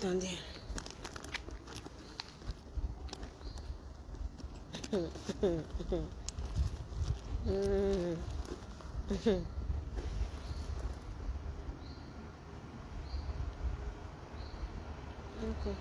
Attendez. Okay.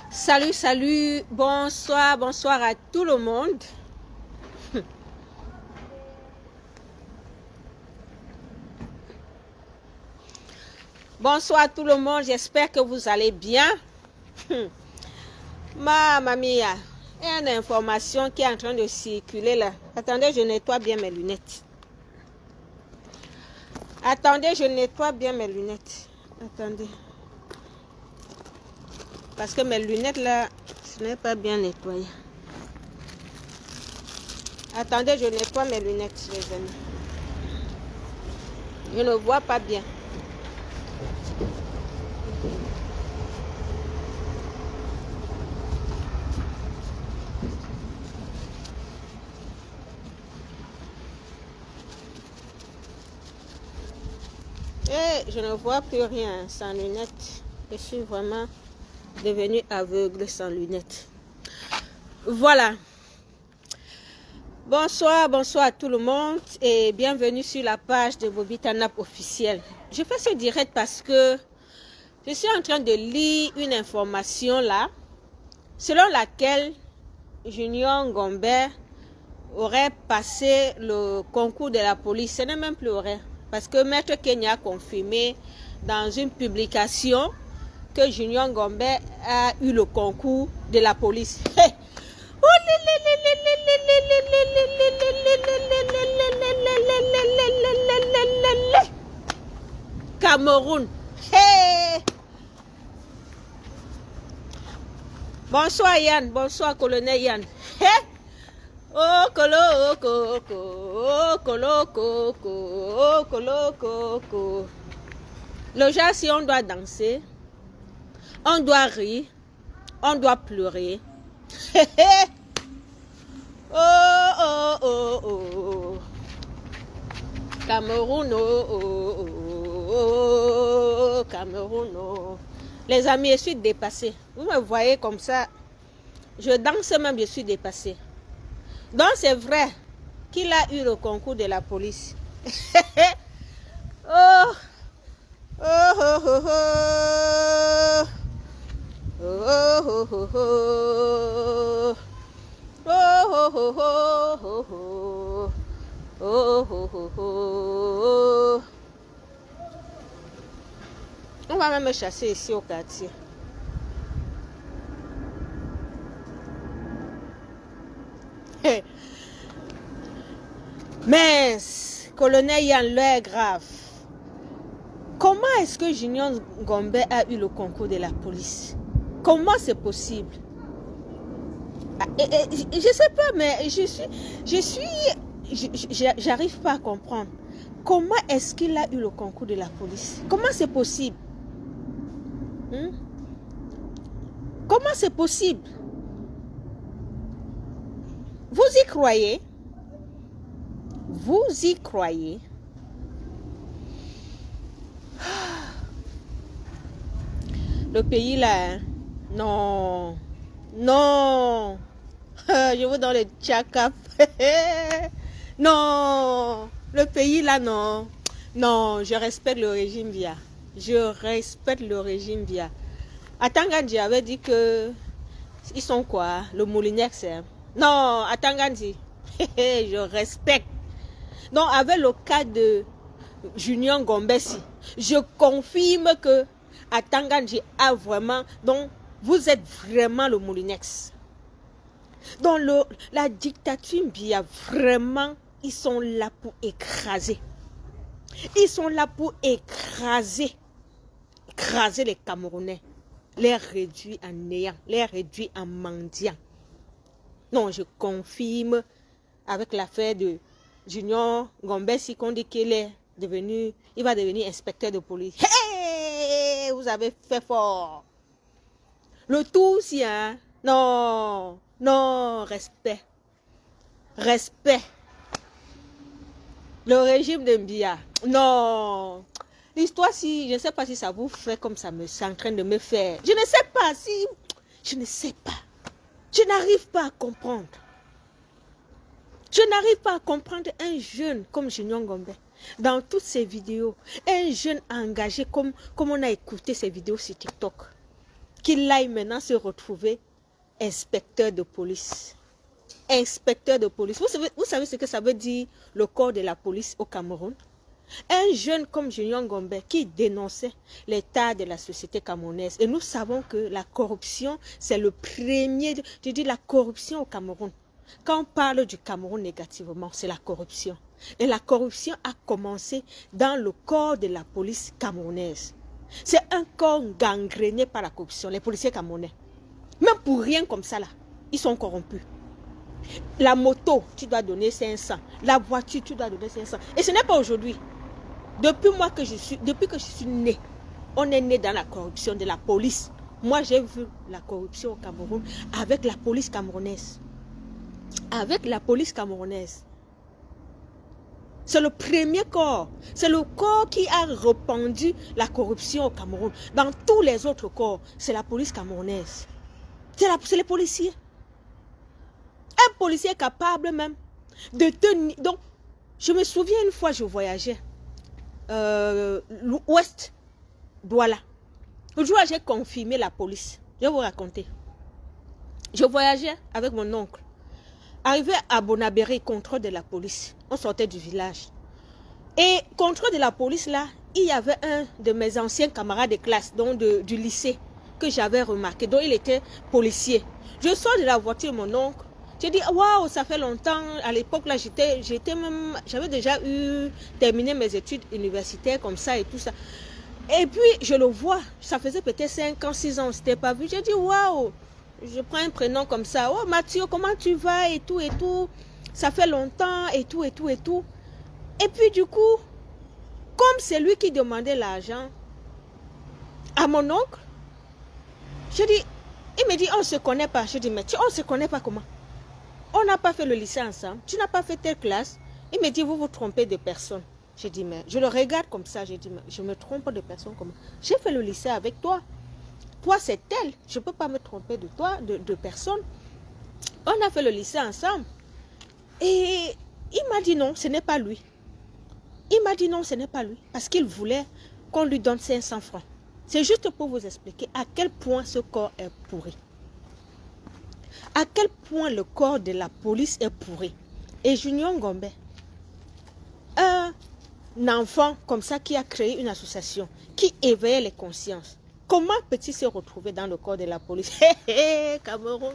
Salut, salut, bonsoir, bonsoir à tout le monde. Bonsoir à tout le monde, j'espère que vous allez bien. Mamma mia, il y a une information qui est en train de circuler là. Attendez, je nettoie bien mes lunettes. Attendez, je nettoie bien mes lunettes. Attendez. Parce que mes lunettes là, ce n'est pas bien nettoyé. Attendez, je nettoie mes lunettes, les amis. Je ne vois pas bien. Et je ne vois plus rien sans lunettes. Je suis vraiment devenue aveugle sans lunettes. Voilà. Bonsoir, bonsoir à tout le monde et bienvenue sur la page de Bobby Tanap officiel. Je fais ce direct parce que je suis en train de lire une information là, selon laquelle Junior Ngombe aurait passé le concours de la police. Ce n'est même plus vrai, parce que Maître Kenya a confirmé dans une publication que Junior Ngombe a eu le concours de la police. Hey! Cameroun. Hey! Bonsoir Yann, bonsoir colonel Yann. Hey! Oh colo, oh colo. Le genre, si on doit danser, on doit rire, on doit pleurer. Oh. Cameroun, Cameroun, Les amis, je suis dépassée. Vous me voyez comme ça. Je danse même, je suis dépassée. Donc c'est vrai qu'il a eu le concours de la police. Oh. On va même chasser ici au quartier. Mais, colonel Yann, l'heure est grave. Comment est-ce que Junior Ngombe a eu le concours de la police? Comment c'est possible? Je sais pas, mais j'arrive pas à comprendre. Comment est-ce qu'il a eu le concours de la police? Comment c'est possible? Comment c'est possible? Vous y croyez? Vous y croyez? Le pays là, non. Je vous donne le tchakap. Non, le pays là, non. Non, je respecte le régime Biya. Je respecte le régime Biya. Atangandi avait dit que ils sont quoi? Le Moulinex. Non, Atangandi. Je respecte. Donc, avec le cas de Junior Ngombesi, je confirme que Atangandji a vraiment... Donc, vous êtes vraiment le Moulinex. Donc, la dictature Biya, vraiment, ils sont là pour écraser. Ils sont là pour écraser les Camerounais, les réduire en néant, les réduire en mendiants. Non, je confirme avec l'affaire de Junior Ngombesi qu'on dit qu'il est devenu, il va devenir inspecteur de police. Hey, vous avez fait fort. Le tout aussi, hein? Non, non, respect. Respect. Le régime de Biya, non. L'histoire, si, je ne sais pas si ça vous fait comme ça, c'est en train de me faire. Je ne sais pas si, je ne sais pas. Je n'arrive pas à comprendre. Je n'arrive pas à comprendre un jeune comme Junior Ngombe. Dans toutes ces vidéos, un jeune engagé comme on a écouté ces vidéos sur TikTok. Qu'il aille maintenant se retrouver inspecteur de police. Inspecteur de police. Vous savez ce que ça veut dire le corps de la police au Cameroun? Un jeune comme Junior Ngombe qui dénonçait l'état de la société camerounaise. Et nous savons que la corruption, c'est le premier... Je dis la corruption au Cameroun. Quand on parle du Cameroun négativement, c'est la corruption. Et la corruption a commencé dans le corps de la police camerounaise. C'est un corps gangréné par la corruption, les policiers camerounais. Même pour rien comme ça, là, ils sont corrompus. La moto, tu dois donner 500. La voiture, tu dois donner 500. Et ce n'est pas aujourd'hui. Depuis que je suis née, on est né dans la corruption de la police. Moi, j'ai vu la corruption au Cameroun avec la police camerounaise. Avec la police camerounaise. C'est le premier corps. C'est le corps qui a répandu la corruption au Cameroun. Dans tous les autres corps, c'est la police camerounaise. C'est les policiers. Un policier capable même de tenir. Donc, je me souviens une fois, je voyageais. L'Ouest, Douala. Le jour où j'ai confirmé la police, je vais vous raconter. Je voyageais avec mon oncle. Arrivé à Bonabéry, contrôle de la police. On sortait du village. Et contrôle de la police, là, il y avait un de mes anciens camarades de classe, donc du lycée, que j'avais remarqué. Donc, il était policier. Je sors de la voiture, mon oncle. J'ai dit, waouh, ça fait longtemps. À l'époque, là, j'avais déjà terminé mes études universitaires comme ça et tout ça. Et puis, je le vois. Ça faisait peut-être 5 ans, 6 ans, on ne s'était pas vu. J'ai dit, waouh. Je prends un prénom comme ça. Oh, Mathieu, comment tu vas? Et tout, et tout. Ça fait longtemps, et tout, et tout, et tout. Et puis, du coup, comme c'est lui qui demandait l'argent à mon oncle, je dis, il me dit, on ne se connaît pas. Je dis, mais on ne se connaît pas comment? On n'a pas fait le lycée ensemble. Tu n'as pas fait telle classe. Il me dit, vous vous trompez de personne. Je dis, mais je le regarde comme ça. Je dis, mais je me trompe de personne comment? J'ai fait le lycée avec toi. Toi, c'est elle. Je ne peux pas me tromper de toi, de personne. On a fait le lycée ensemble. Et il m'a dit non, ce n'est pas lui. Il m'a dit non, ce n'est pas lui. Parce qu'il voulait qu'on lui donne 500 francs. C'est juste pour vous expliquer à quel point ce corps est pourri. À quel point le corps de la police est pourri. Et Junior Ngombe, un enfant comme ça qui a créé une association, qui éveillait les consciences. Comment peut-il se retrouver dans le corps de la police? Cameroun,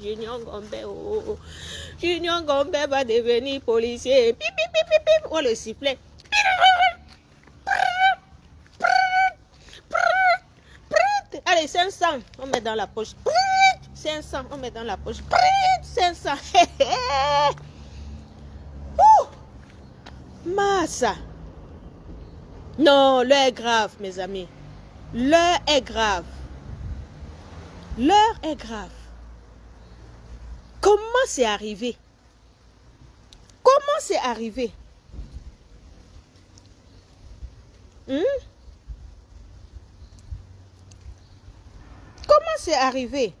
Junior Ngombe, Junior Ngombe va devenir policier. Pip, pip, pip, pip, pip. Oh, le sifflet. Allez, 500, on met dans la poche. 500, on met dans la poche. 500. Massa. Non, l'heure est grave, mes amis. L'heure est grave. L'heure est grave. Comment c'est arrivé? Comment c'est arrivé? Comment c'est arrivé?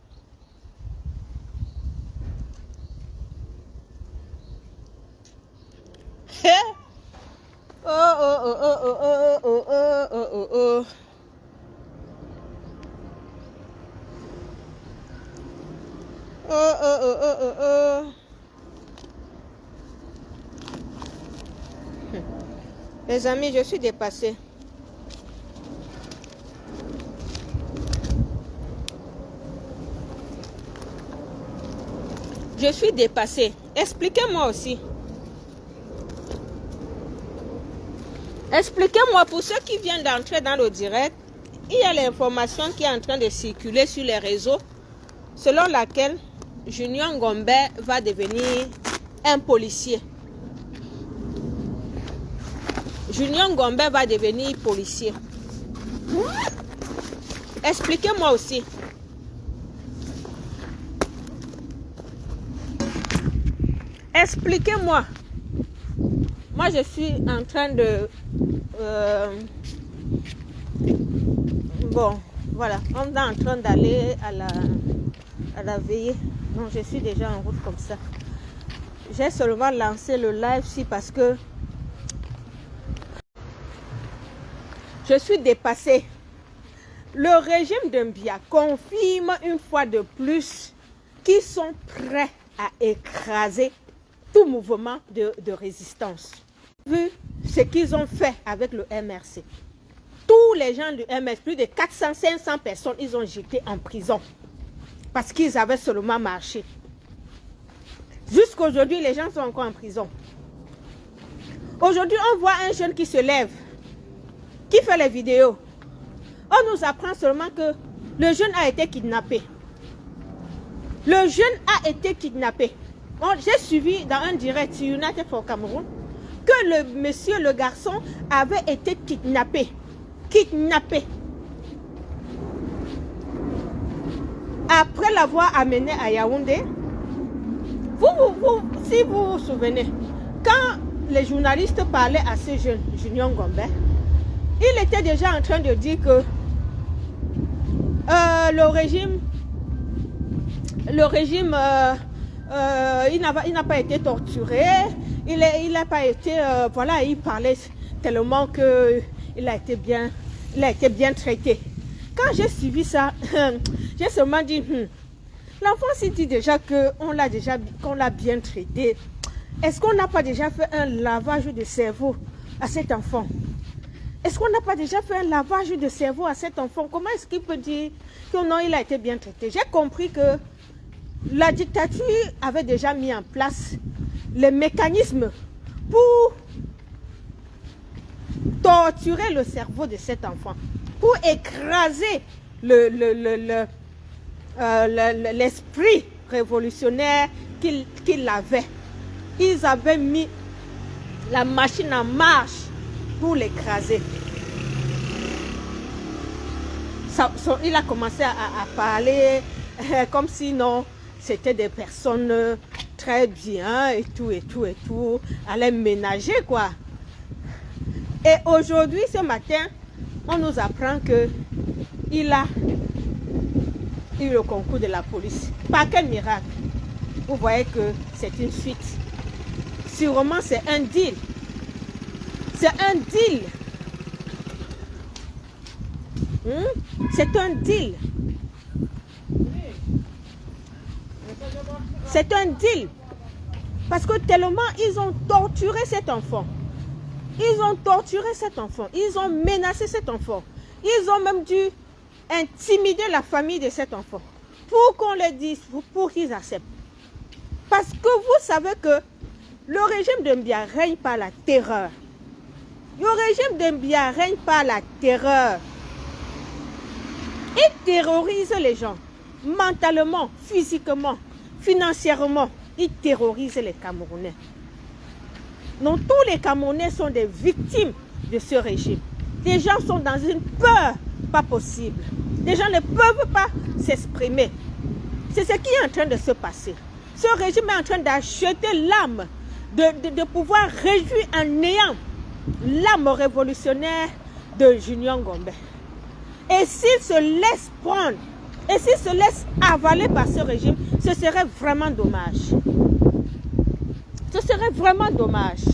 Oh, oh, oh, oh, oh, oh, oh, oh, oh, oh. Oh, oh, oh, oh, oh, oh. Les amis, je suis dépassée. Je suis dépassée. Expliquez-moi aussi. Expliquez-moi, pour ceux qui viennent d'entrer dans le direct, il y a l'information qui est en train de circuler sur les réseaux, selon laquelle Junior Ngombe va devenir un policier. Junior Ngombe va devenir policier. Expliquez-moi aussi. Expliquez-moi. Moi, je suis en train de... bon, voilà. On est en train d'aller à la veillée. Donc, je suis déjà en route comme ça. J'ai seulement lancé le live ici parce que je suis dépassée. Le régime de Mbia confirme une fois de plus qu'ils sont prêts à écraser tout mouvement de résistance. Vu ce qu'ils ont fait avec le MRC. Tous les gens du MRC, plus de 400-500 personnes, ils ont jeté en prison. Parce qu'ils avaient seulement marché. Jusqu'à aujourd'hui, les gens sont encore en prison. Aujourd'hui, on voit un jeune qui se lève, qui fait les vidéos. On nous apprend seulement que le jeune a été kidnappé. Le jeune a été kidnappé. J'ai suivi dans un direct sur United for Cameroun que le monsieur, le garçon, avait été kidnappé. Kidnappé. Après l'avoir amené à Yaoundé, si vous vous souvenez, quand les journalistes parlaient à ce jeune, Junior Ngombe, il était déjà en train de dire que le régime, il n'a pas été torturé, il n'a pas été, voilà, il parlait tellement que il a été bien traité. Quand j'ai suivi ça, j'ai seulement dit, l'enfant s'il dit déjà qu'on l'a bien traité. Est-ce qu'on n'a pas déjà fait un lavage de cerveau à cet enfant? Est-ce qu'on n'a pas déjà fait un lavage de cerveau à cet enfant? Comment est-ce qu'il peut dire que non, il a été bien traité? J'ai compris que la dictature avait déjà mis en place les mécanismes pour torturer le cerveau de cet enfant, pour écraser l'esprit révolutionnaire qu'il avait. Ils avaient mis la machine en marche pour l'écraser. Il a commencé à parler comme si non, c'était des personnes très bien et tout, allait ménager quoi. Et aujourd'hui, ce matin, on nous apprend que il a eu le concours de la police. Par quel miracle? Vous voyez que c'est une suite. Sûrement, c'est un deal. C'est un deal. C'est un deal. C'est un deal. Parce que tellement ils ont torturé cet enfant. Ils ont torturé cet enfant. Ils ont menacé cet enfant. Ils ont même dû intimider la famille de cet enfant. Pour qu'on les dise, pour qu'ils acceptent. Parce que vous savez que le régime de Mbia règne par la terreur. Le régime de Mbia règne par la terreur. Il terrorise les gens. Mentalement, physiquement, financièrement. Il terrorise les Camerounais. Non, tous les Camerounais sont des victimes de ce régime. Les gens sont dans une peur pas possible. Les gens ne peuvent pas s'exprimer. C'est ce qui est en train de se passer. Ce régime est en train d'acheter l'âme, de pouvoir réduire en néant l'âme révolutionnaire de Junior Ngombe. Et s'il se laisse prendre, et s'il se laisse avaler par ce régime, ce serait vraiment dommage. Ce serait vraiment dommage.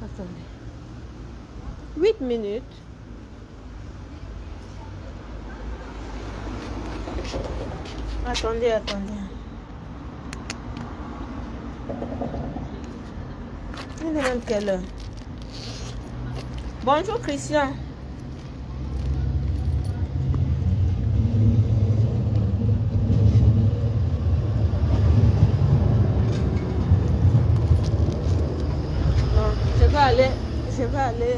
Attendez. 8 minutes. Attendez, attendez. Il est même quelle heure? Bonjour Christian. Non, je vais aller.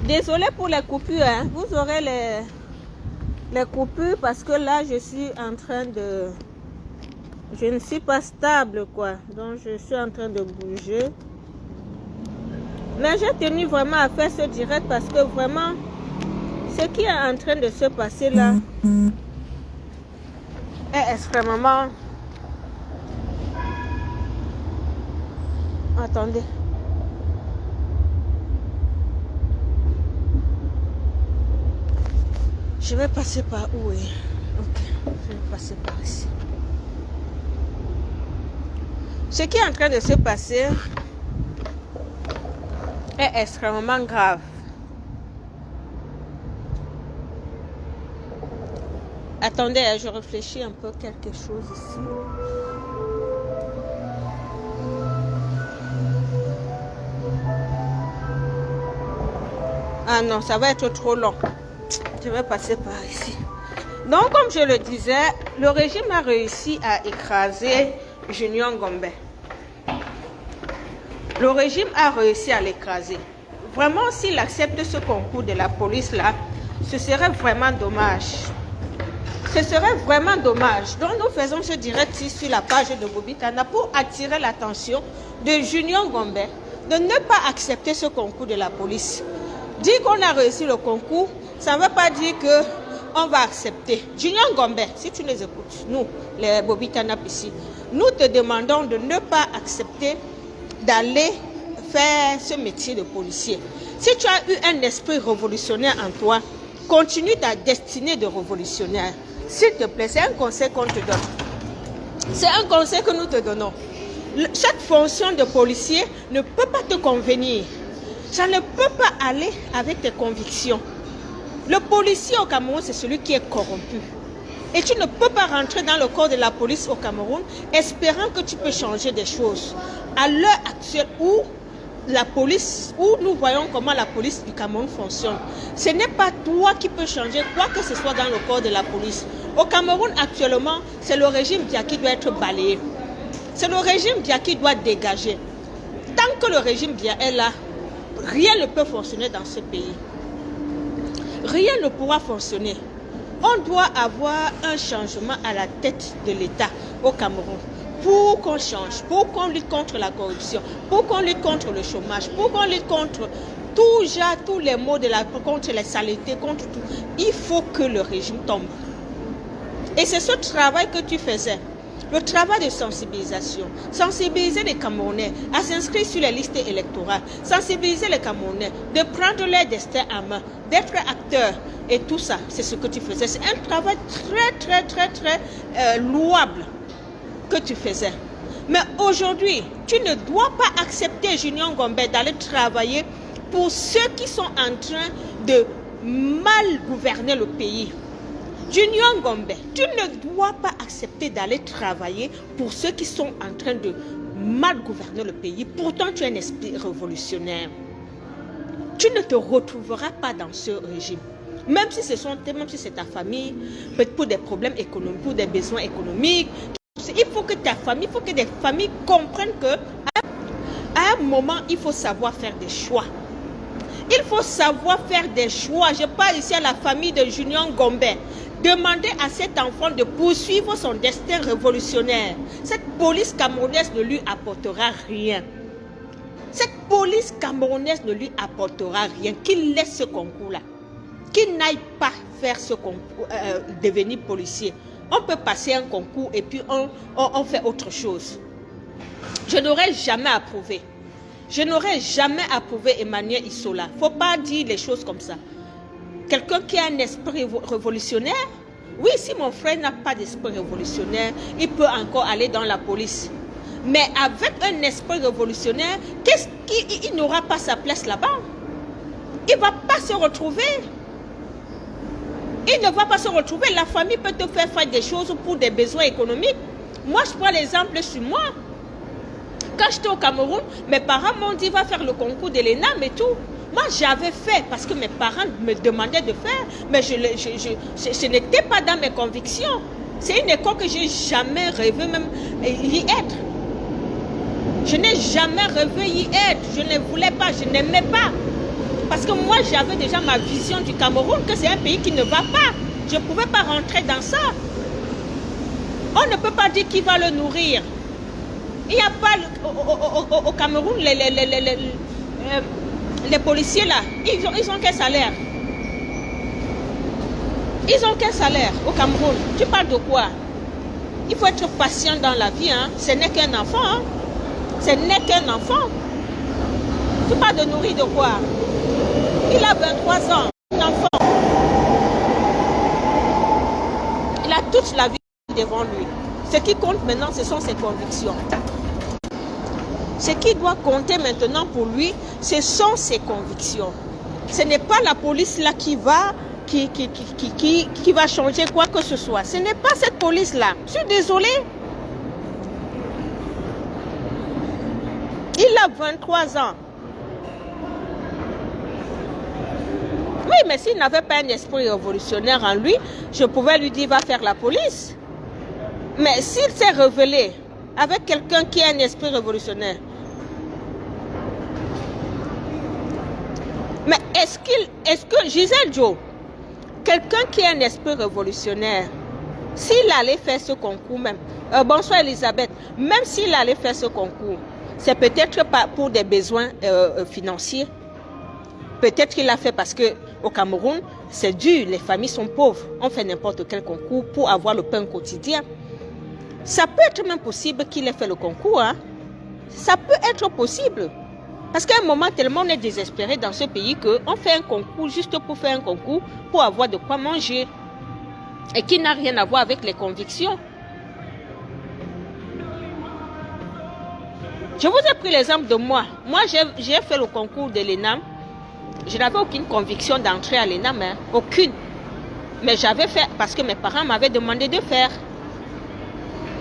Désolée pour les coupures, hein. Vous aurez les coupures parce que là je suis en train de... Je ne suis pas stable quoi, donc je suis en train de bouger. Mais j'ai tenu vraiment à faire ce direct parce que vraiment, ce qui est en train de se passer là est extrêmement... Attendez. Je vais passer par où? Ok, je vais passer par ici. Ce qui est en train de se passer est extrêmement grave. Attendez, je réfléchis un peu quelque chose ici. Ah non, ça va être trop long. Je vais passer par ici. Donc, comme je le disais, le régime a réussi à écraser Junior Ngombe. Le régime a réussi à l'écraser. Vraiment, s'il accepte ce concours de la police là, ce serait vraiment dommage. Ce serait vraiment dommage. Donc, nous faisons ce direct ici sur la page de Bobby Tana pour attirer l'attention de Junior Ngombe de ne pas accepter ce concours de la police. Dire qu'on a réussi le concours, ça ne veut pas dire qu'on va accepter. Junior Ngombe, si tu nous écoutes, nous, les Bobby Tanap ici, nous te demandons de ne pas accepter d'aller faire ce métier de policier. Si tu as eu un esprit révolutionnaire en toi, continue ta destinée de révolutionnaire. S'il te plaît, c'est un conseil qu'on te donne. C'est un conseil que nous te donnons. Cette fonction de policier ne peut pas te convenir. Ça ne peut pas aller avec tes convictions. Le policier au Cameroun, c'est celui qui est corrompu. Et tu ne peux pas rentrer dans le corps de la police au Cameroun espérant que tu peux changer des choses. À l'heure actuelle où la police, où nous voyons comment la police du Cameroun fonctionne, ce n'est pas toi qui peux changer quoi que ce soit dans le corps de la police. Au Cameroun actuellement, c'est le régime Dia qui doit être balayé. C'est le régime Dia qui doit dégager. Tant que le régime Dia est là, rien ne peut fonctionner dans ce pays. Rien ne pourra fonctionner. On doit avoir un changement à la tête de l'État au Cameroun pour qu'on change, pour qu'on lutte contre la corruption, pour qu'on lutte contre le chômage, pour qu'on lutte contre tous les maux contre les saletés, contre tout. Il faut que le régime tombe. Et c'est ce travail que tu faisais. Le travail de sensibilisation, sensibiliser les Camerounais à s'inscrire sur les listes électorales, sensibiliser les Camerounais, de prendre leur destin en main, d'être acteurs et tout ça, c'est ce que tu faisais. C'est un travail très louable que tu faisais. Mais aujourd'hui, tu ne dois pas accepter Junior Ngombe d'aller travailler pour ceux qui sont en train de mal gouverner le pays. Junior Ngombe, tu ne dois pas accepter d'aller travailler pour ceux qui sont en train de mal gouverner le pays. Pourtant, tu as un esprit révolutionnaire. Tu ne te retrouveras pas dans ce régime. Même si c'est ta famille, pour des problèmes économiques, pour des besoins économiques. Il faut que ta famille, il faut que des familles comprennent qu'à un moment, il faut savoir faire des choix. Il faut savoir faire des choix. Je parle ici à la famille de Junior Ngombe. Demandez à cet enfant de poursuivre son destin révolutionnaire. Cette police camerounaise ne lui apportera rien. Cette police camerounaise ne lui apportera rien. Qu'il laisse ce concours-là. Qu'il n'aille pas faire ce concours, devenir policier. On peut passer un concours et puis on fait autre chose. Je n'aurais jamais approuvé. Je n'aurais jamais approuvé Emmanuel Issola. Il ne faut pas dire les choses comme ça. Quelqu'un qui a un esprit révolutionnaire, oui, si mon frère n'a pas d'esprit révolutionnaire, il peut encore aller dans la police. Mais avec un esprit révolutionnaire, il n'aura pas sa place là-bas. il ne va pas se retrouver. Il ne va pas se retrouver. La famille peut te faire des choses pour des besoins économiques. Moi, je prends l'exemple sur moi. Quand j'étais au Cameroun, mes parents m'ont dit, va faire le concours de l'ENAM et tout. Moi, j'avais fait parce que mes parents me demandaient de faire, mais ce n'était pas dans mes convictions. C'est une école que j'ai jamais rêvé même y être. Je n'ai jamais rêvé y être. Je ne voulais pas, je n'aimais pas. Parce que moi, j'avais déjà ma vision du Cameroun, que c'est un pays qui ne va pas. Je ne pouvais pas rentrer dans ça. On ne peut pas dire qui va le nourrir. Il n'y a pas au Cameroun, les policiers là, ils ont quel salaire? Ils ont quel salaire au Cameroun? Tu parles de quoi? Il faut être patient dans la vie. Hein. Ce n'est qu'un enfant. Hein. Ce n'est qu'un enfant. Tu parles de nourrir de quoi? Il a 23 ans, un enfant. Il a toute la vie devant lui. Ce qui compte maintenant, ce sont ses convictions. Ce qui doit compter maintenant pour lui, ce sont ses convictions. Ce n'est pas la police là qui va changer quoi que ce soit. Ce n'est pas cette police-là. Je suis désolée. Il a 23 ans. Oui, mais s'il n'avait pas un esprit révolutionnaire en lui, je pouvais lui dire, va faire la police. Mais s'il s'est révélé avec quelqu'un qui a un esprit révolutionnaire, mais est-ce que Gisèle Joe, quelqu'un qui a un esprit révolutionnaire, s'il allait faire ce concours même, bonsoir Elisabeth, même s'il allait faire ce concours, c'est peut-être pas pour des besoins financiers. Peut-être qu'il l'a fait parce que au Cameroun, c'est dur, les familles sont pauvres. On fait n'importe quel concours pour avoir le pain quotidien. Ça peut être même possible qu'il ait fait le concours. Hein. Ça peut être possible. Parce qu'à un moment, tellement on est désespéré dans ce pays qu'on fait un concours juste pour faire un concours, pour avoir de quoi manger. Et qui n'a rien à voir avec les convictions. Je vous ai pris l'exemple de moi. Moi, j'ai fait le concours de l'ENAM. Je n'avais aucune conviction d'entrer à l'ENAM. Hein. Aucune. Mais j'avais fait parce que mes parents m'avaient demandé de faire.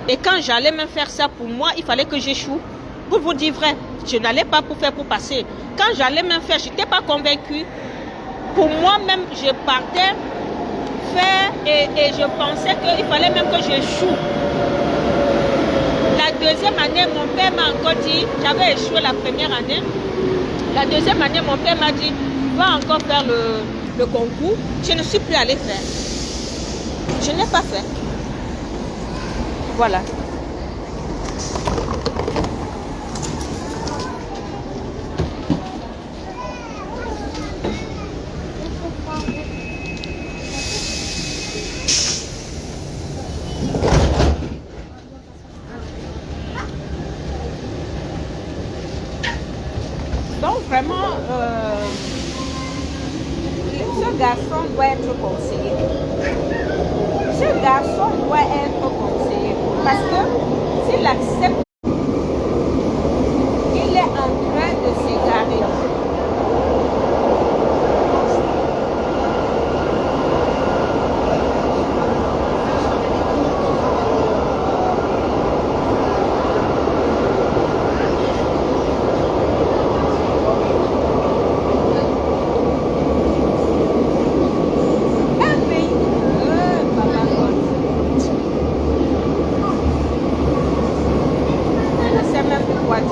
Et quand j'allais même faire ça pour moi, il fallait que j'échoue. Pour vous dire vrai, je n'allais pas pour faire pour passer. Quand j'allais même faire, je n'étais pas convaincue. Pour moi-même, je partais faire et je pensais qu'il fallait même que j'échoue. La deuxième année, mon père m'a encore dit, j'avais échoué la première année. La deuxième année, mon père m'a dit, va encore faire le concours. Je ne suis plus allée faire. Je n'ai pas fait. Voilà. Donc vraiment, ce garçon doit être conseillé. Ce garçon doit être conseillé. Parce que s'il accepte, il est en train de s'égarer. Je ne sais même plus quoi dire.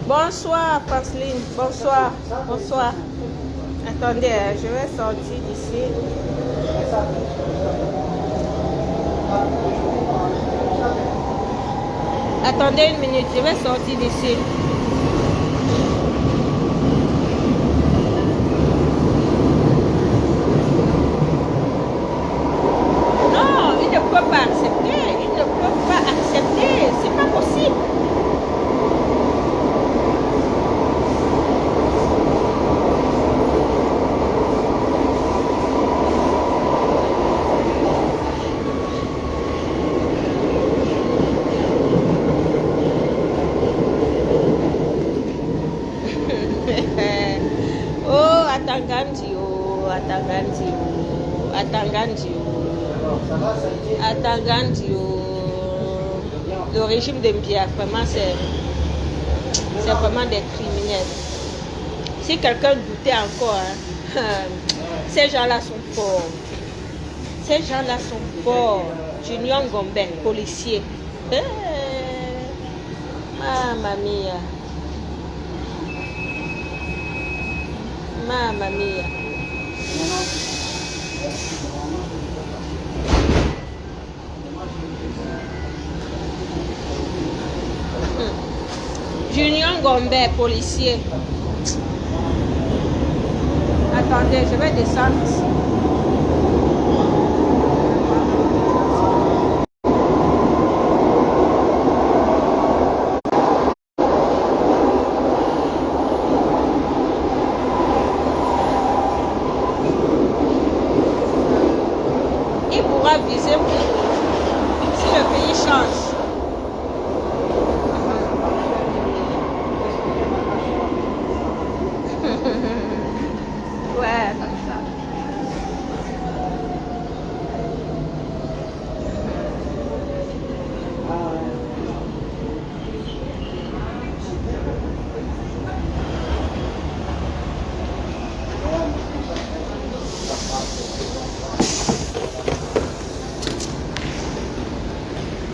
Bonsoir, Franceline. Bonsoir. Bonsoir. Attendez, je vais sortir d'ici. Attendez une minute, je vais sortir d'ici. Non, il ne peut pas accepter. Il ne peut pas accepter. C'est pas possible. Oh, Atangandi, oh, Atangandi, oh, Atangandi, oh, Atangandi, oh. Le régime de Mbia, vraiment, c'est vraiment des criminels. Si quelqu'un doutait encore, hein, ces gens-là sont forts. Ces gens-là sont forts. Junior Ngombe, policier. Mamma mia. Mamma mia. Junior Ngombe, policier. Attendez, je vais descendre ici. Il pourra viser si le pays change. Ouais, comme ça.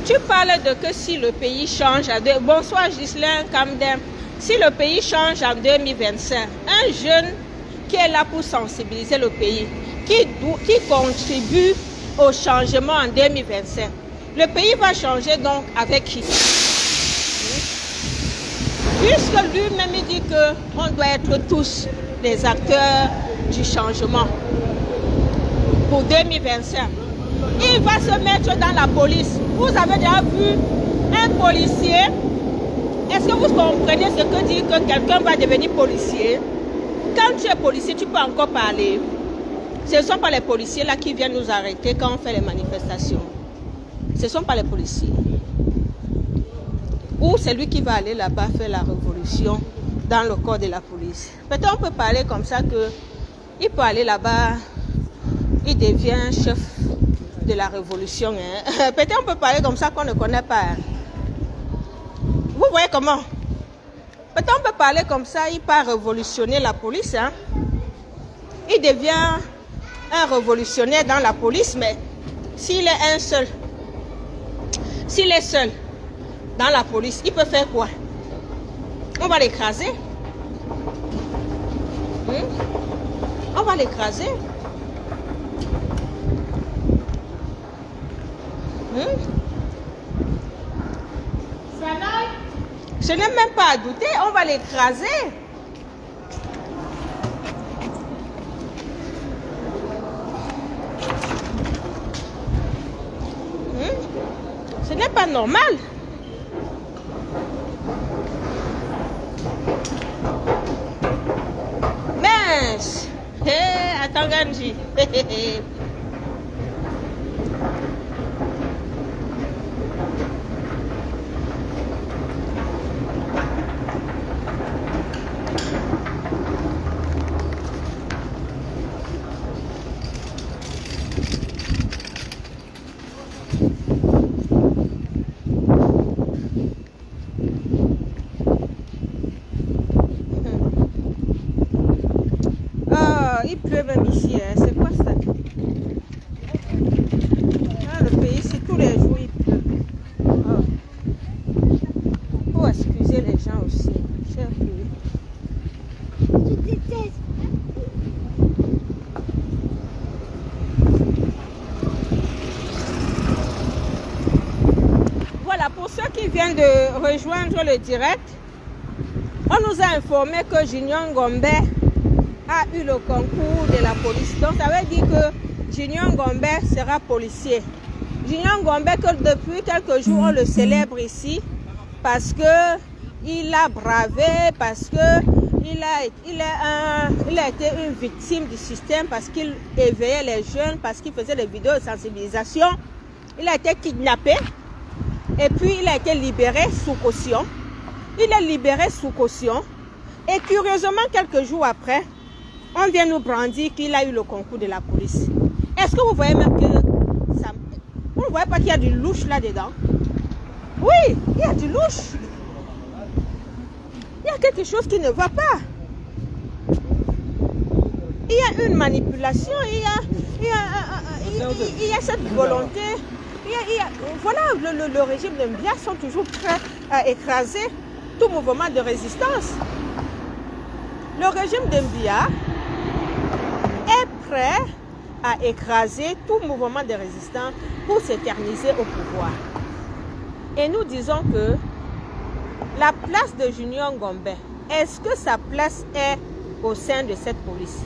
Tu parles de que si le pays change à deux... Bonsoir Ghislain Camden. Si le pays change en 2025, un jeune qui est là pour sensibiliser le pays, qui contribue au changement en 2025, le pays va changer donc avec qui? Puisque lui-même dit qu'on doit être tous les acteurs du changement pour 2025. Il va se mettre dans la police. Vous avez déjà vu un policier? Est-ce que vous comprenez ce que dit que quelqu'un va devenir policier? Quand tu es policier, tu peux encore parler. Ce ne sont pas les policiers là qui viennent nous arrêter quand on fait les manifestations. Ce ne sont pas les policiers. Ou c'est lui qui va aller là-bas faire la révolution dans le corps de la police. Peut-être on peut parler comme ça que il peut aller là-bas, il devient chef de la révolution. Hein. Peut-être on peut parler comme ça qu'on ne connaît pas. Vous voyez comment? Peut-être on peut parler comme ça, il part révolutionner la police. Hein. Il devient un révolutionnaire dans la police, mais s'il est un seul, s'il est seul dans la police, il peut faire quoi? On va l'écraser. On va l'écraser. Je n'ai même pas à douter, on va l'écraser. Ce n'est pas normal. Mince. Attends, Ganji. Il pleut même ici, hein. C'est quoi ça? Ah, le pays, c'est tous les jours il pleut. Oh. Faut excuser les gens aussi, cher pays. ceux qui viennent de rejoindre le direct, on nous a informé que Junior Ngombe a eu le concours de la police. Donc ça veut dire que Junior Ngombe sera policier. Junior Ngombe, que depuis quelques jours on le célèbre ici parce que il a bravé, parce que il a été une victime du système, parce qu'il éveillait les jeunes, parce qu'il faisait des vidéos de sensibilisation. Il a été kidnappé et puis il a été libéré sous caution. Il est libéré sous caution et curieusement quelques jours après, on vient nous brandir qu'il a eu le concours de la police. Est-ce que vous voyez même que ça... Vous ne voyez pas qu'il y a du louche là-dedans? Oui, il y a du louche. Il y a quelque chose qui ne va pas. Il y a une manipulation, il y a cette volonté. Voilà, le régime de Mbia sont toujours prêts à écraser tout mouvement de résistance. Le régime de Mbia est prêt à écraser tout mouvement de résistance pour s'éterniser au pouvoir. Et nous disons que la place de Junior Ngombe, est-ce que sa place est au sein de cette police?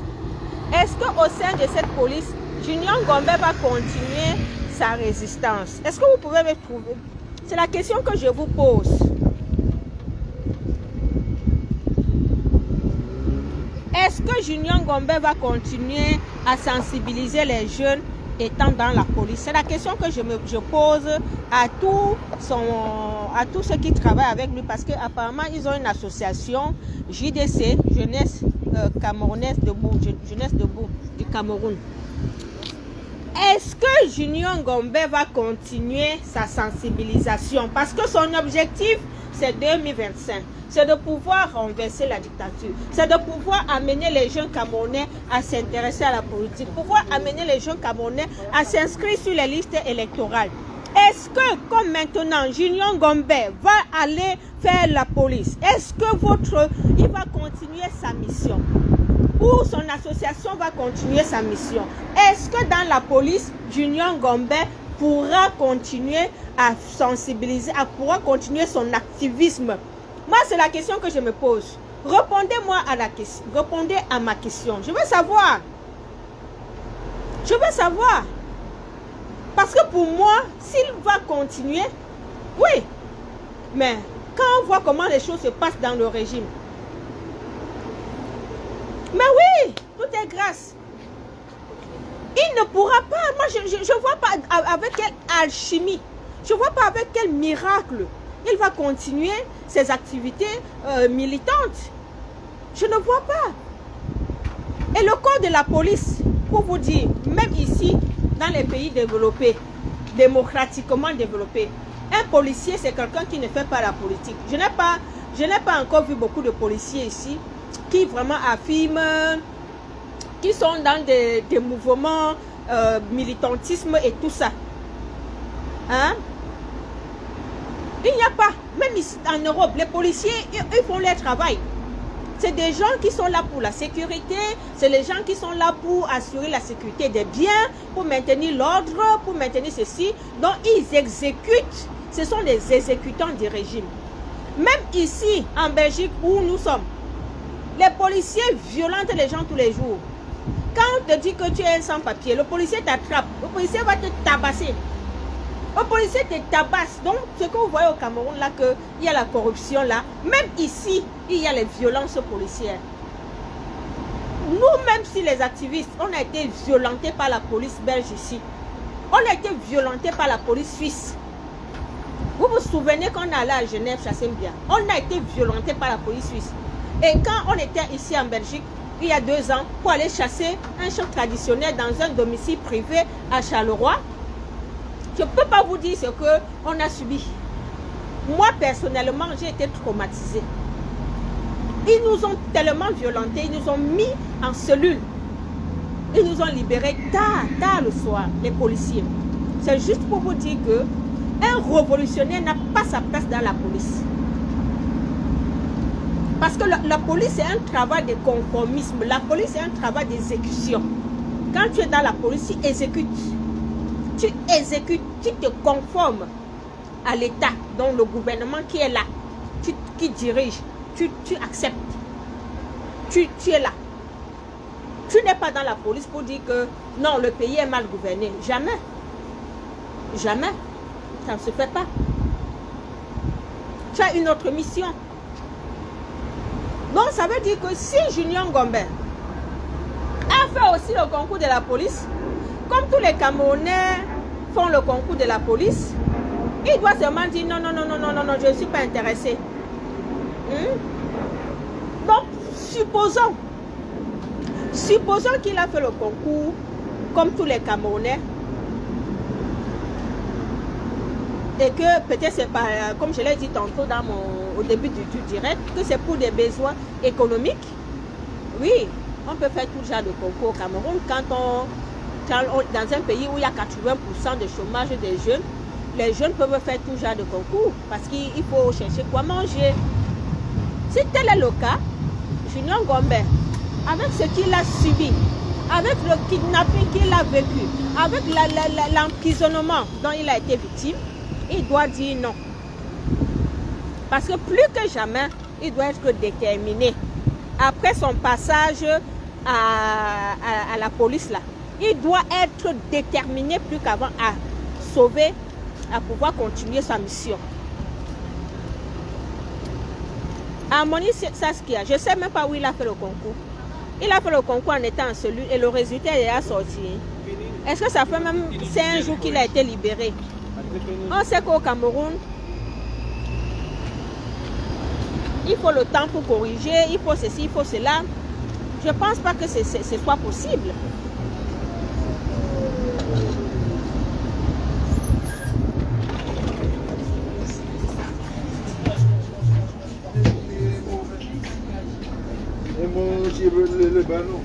Est-ce qu'au sein de cette police, Junior Ngombe va continuer sa résistance? Est-ce que vous pouvez me trouver? C'est la question que je vous pose. Est-ce que Junior Ngombe va continuer à sensibiliser les jeunes étant dans la police? C'est la question que je pose à tous ceux qui travaillent avec lui, parce qu'apparemment ils ont une association JDC, Jeunesse Camerounaise debout, Jeunesse debout du Cameroun. Est-ce que Junior Ngombe va continuer sa sensibilisation? Parce que son objectif, c'est 2025. C'est de pouvoir renverser la dictature. C'est de pouvoir amener les jeunes Camerounais à s'intéresser à la politique. Pouvoir amener les jeunes Camerounais à s'inscrire sur les listes électorales. Est-ce que, comme maintenant, Junior Ngombe va aller faire la police? Est-ce que il va continuer sa mission? Ou son association va continuer sa mission? Est-ce que dans la police, Junior Ngombe pourra continuer à sensibiliser, pourra continuer son activisme? Moi, c'est la question que je me pose. Répondez-moi à la question. Répondez à ma question. Je veux savoir. Je veux savoir. Parce que pour moi, s'il va continuer, oui. Mais quand on voit comment les choses se passent dans le régime, mais oui, tout est grâce. Il ne pourra pas. Moi, je ne vois pas avec quelle alchimie. Je ne vois pas avec quel miracle il va continuer ses activités militantes. Je ne vois pas. Et le corps de la police, pour vous dire, même ici, dans les pays développés, démocratiquement développés, un policier, c'est quelqu'un qui ne fait pas la politique. Je n'ai pas encore vu beaucoup de policiers ici qui vraiment affirment, qui sont dans des mouvements militantisme et tout ça. Hein? Il n'y a pas, même ici en Europe, les policiers, ils font leur travail. C'est des gens qui sont là pour la sécurité, c'est les gens qui sont là pour assurer la sécurité des biens, pour maintenir l'ordre, pour maintenir ceci. Donc ils exécutent, ce sont des exécutants du régime. Même ici, en Belgique, où nous sommes, les policiers violentent les gens tous les jours. Quand on te dit que tu es un sans-papier, le policier t'attrape, le policier va te tabasser. Le policier te tabasse. Donc, ce que vous voyez au Cameroun, là, qu'il y a la corruption, là, même ici, il y a les violences policières. Nous, même si les activistes, on a été violentés par la police belge ici. On a été violentés par la police suisse. Vous vous souvenez qu'on allait à Genève chasser Mbia? On a été violentés par la police suisse. Et quand on était ici en Belgique, il y a 2 ans, pour aller chasser un chef traditionnel dans un domicile privé à Charleroi, je ne peux pas vous dire ce qu'on a subi. Moi, personnellement, j'ai été traumatisée. Ils nous ont tellement violentés, ils nous ont mis en cellule. Ils nous ont libérés tard le soir, les policiers. C'est juste pour vous dire que un révolutionnaire n'a pas sa place dans la police. Parce que la police, c'est un travail de conformisme. La police, c'est un travail d'exécution. Quand tu es dans la police, tu exécutes. Tu exécutes, tu te conformes. à l'État, donc le gouvernement qui est là, qui dirige, tu acceptes. Tu es là. Tu n'es pas dans la police pour dire que non, le pays est mal gouverné. Jamais. Jamais. Ça ne se fait pas. Tu as une autre mission. Donc ça veut dire que si Junior Ngombe a fait aussi le concours de la police, comme tous les Camerounais font le concours de la police, il doit seulement dire non, non, non, non, non, non, non, je ne suis pas intéressé. Donc, supposons qu'il a fait le concours comme tous les Camerounais et que peut-être c'est pas, comme je l'ai dit tantôt au début du direct, que c'est pour des besoins économiques. Oui, on peut faire tout genre de concours au Cameroun dans un pays où il y a 80% de chômage des jeunes. Les jeunes peuvent faire tout genre de concours parce qu'il faut chercher quoi manger. Si tel est le cas, Junior Ngombe, avec ce qu'il a subi, avec le kidnapping qu'il a vécu, avec l'emprisonnement dont il a été victime, il doit dire non. Parce que plus que jamais, il doit être déterminé. Après son passage à la police, là, il doit être déterminé plus qu'avant à sauver, à pouvoir continuer sa mission. À mon avis, c'est ça ce qu'il y a. Je ne sais même pas où il a fait le concours. Il a fait le concours en étant en cellule et le résultat est déjà sorti. Est-ce que ça fait même 5 jours qu'il a été libéré? On sait qu'au Cameroun, il faut le temps pour corriger, il faut ceci, il faut cela. Je ne pense pas que ce soit possible. Le ballon.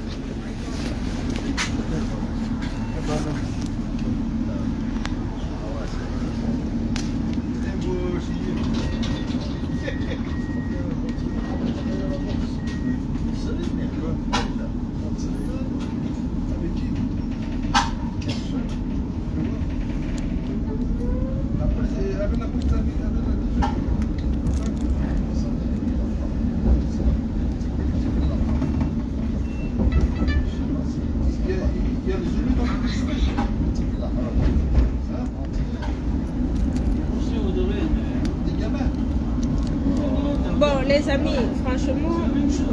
Bon, les amis, franchement,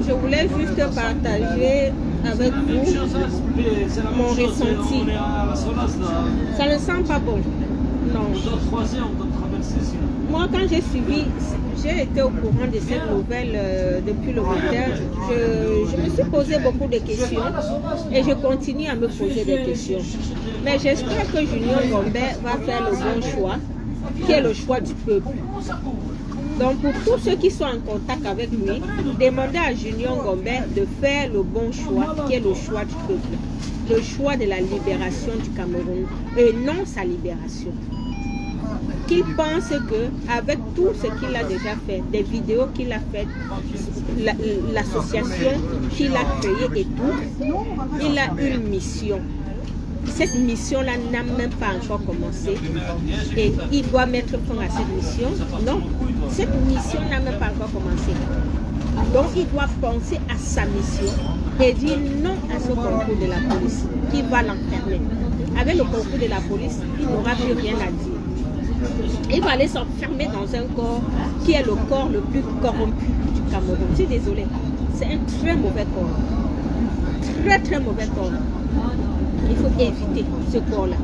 je voulais juste partager avec vous mon ressenti. Ça ne sent pas bon. Non. Moi, quand j'ai suivi, j'ai été au courant de cette nouvelle depuis le matin. Je me suis posé beaucoup de questions et je continue à me poser des questions. Mais j'espère que Junior Ngombe va faire le bon choix, qui est le choix du peuple. Donc pour tous ceux qui sont en contact avec lui, demandez à Junior Ngombe de faire le bon choix, qui est le choix du peuple. Le choix de la libération du Cameroun et non sa libération. Qu'il pense qu'avec tout ce qu'il a déjà fait, des vidéos qu'il a faites, l'association qu'il a créée et tout, il a une mission. Cette mission-là n'a même pas encore commencé et il doit mettre fin à cette mission. Non, cette mission n'a même pas encore commencé. Donc il doit penser à sa mission et dire non à ce concours de la police qui va l'enfermer. Avec le concours de la police, il n'aura plus rien à dire. Il va aller s'enfermer dans un corps qui est le corps le plus corrompu du Cameroun. Je suis désolée, c'est un très mauvais corps. Très très mauvais corps. Il faut éviter ce corps-là.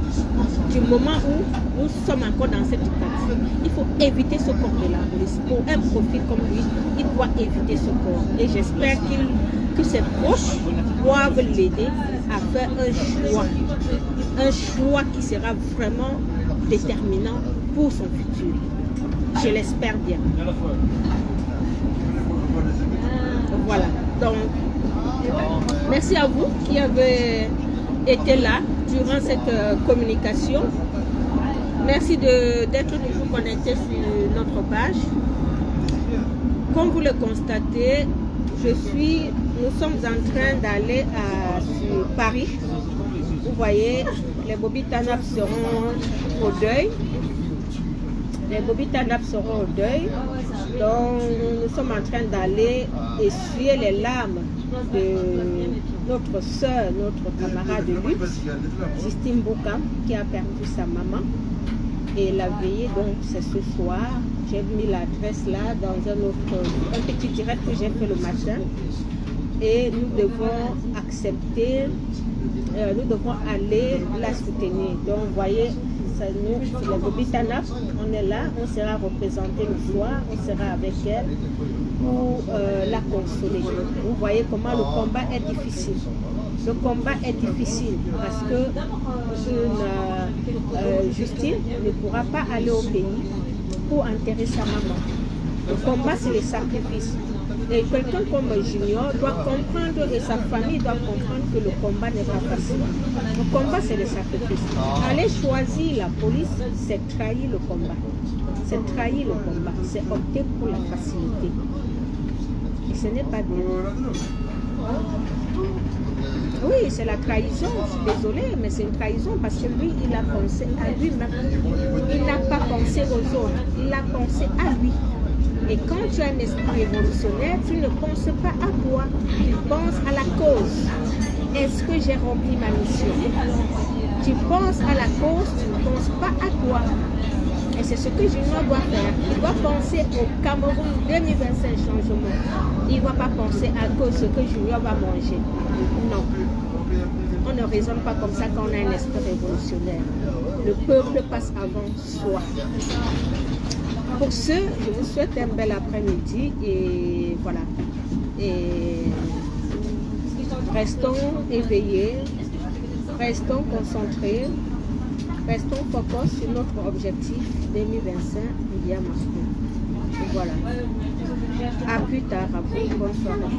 Du moment où nous sommes encore dans cette dictature, il faut éviter ce corps de la police. Pour un profil comme lui, il doit éviter ce corps. Et j'espère que ses proches doivent l'aider à faire un choix. Un choix qui sera vraiment déterminant pour son futur. Je l'espère bien. Voilà. Donc, merci à vous qui avez été là durant cette communication. Merci d'être toujours connecté sur notre page. Comme vous le constatez, nous sommes en train d'aller sur Paris. Vous voyez, les Bobby Tanap seront au deuil. Les Bobi Tanap seront au deuil. Donc nous sommes en train d'aller essuyer les larmes de notre soeur, notre camarade de lutte, Justine Bouka, qui a perdu sa maman. Et la veillée, donc c'est ce soir. J'ai mis l'adresse là dans un petit direct que j'ai fait le matin. Et nous devons accepter, nous devons aller la soutenir. Donc vous voyez, nous, c'est la Bobi Tanap, on est là, on sera représenté le soir, on sera avec elle pour la consoler. Vous voyez comment le combat est difficile. Le combat est difficile parce que Justine ne pourra pas aller au pays pour enterrer sa maman. Le combat, c'est les sacrifices. Et quelqu'un comme Junior doit comprendre, et sa famille doit comprendre que le combat n'est pas facile. Le combat, c'est le sacrifice. Aller choisir la police, c'est trahir le combat. C'est trahir le combat. C'est opter pour la facilité. Et ce n'est pas bien. Oui, c'est la trahison. Je suis désolée, mais c'est une trahison parce que lui, il a pensé à lui-même. Il n'a pas pensé aux autres. Il a pensé à lui. Et quand tu as un esprit révolutionnaire, tu ne penses pas à toi, tu penses à la cause. Est-ce que j'ai rempli ma mission? Tu penses à la cause, tu ne penses pas à toi. Et c'est ce que Junior doit faire. Il doit penser au Cameroun 2025 changement. Il ne doit pas penser à cause ce que Junior va manger. Non. On ne raisonne pas comme ça quand on a un esprit révolutionnaire. Le peuple passe avant soi. Pour ce, je vous souhaite un bel après-midi et voilà. Et restons éveillés, restons concentrés, restons focus sur notre objectif 2025 bien masculin. Voilà. À plus tard, à vous. Bonne soirée.